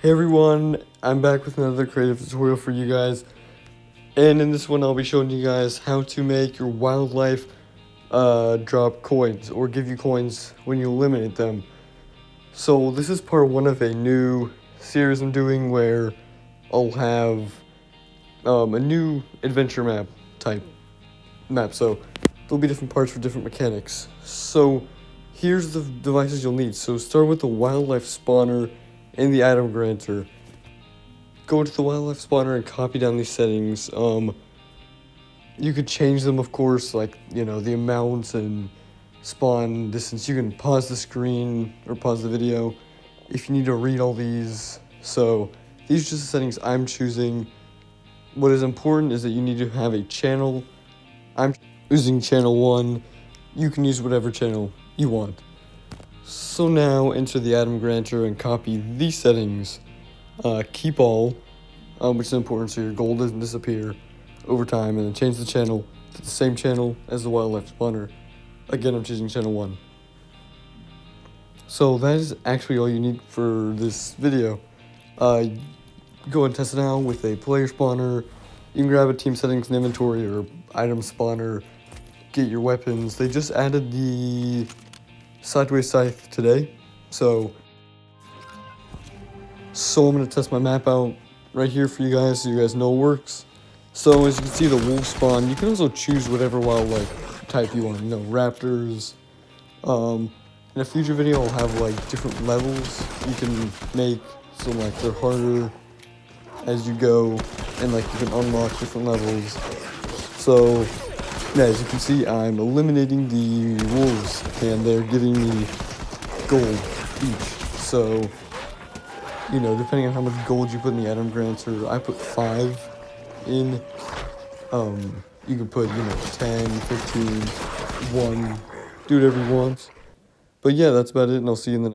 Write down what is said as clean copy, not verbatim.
Hey everyone, I'm back with another creative tutorial for you guys, and in this one I'll be showing you guys how to make your wildlife drop coins or give you coins when you eliminate them. So this is part one of a new series I'm doing where I'll have a new adventure map, so there'll be different parts for different mechanics. So here's the devices you'll need. So start with the wildlife spawner and the item granter. Go into the wildlife spawner and copy down these settings. You could change them, of course, like, the amounts and spawn distance. You can pause the screen or pause the video if you need to read all these. So these are just the settings I'm choosing. What is important is that you need to have a channel. I'm using channel 1. You can use whatever channel you want. So now enter the item granter and copy these settings. Keep all, which is important so your gold doesn't disappear over time, and then change the channel to the same channel as the wildlife spawner. Again, I'm choosing channel 1. So that is actually all you need for this video. Go and test it out with a player spawner. You can grab a team settings and inventory or item spawner, get your weapons. They just added the sideways scythe today, so I'm going to test my map out right here for you guys so you guys know it works. So as you can see, the wolf spawn, you can also choose whatever wildlife type you want, raptors. In a future video I'll have different levels you can make, so they're harder as you go, and you can unlock different levels. So yeah, as you can see, I'm eliminating the wolves and they're giving me gold each. So depending on how much gold you put in the item granter, I put 5 in. You can put 10, 15, 1, do whatever you want. But yeah, that's about it, and I'll see you in the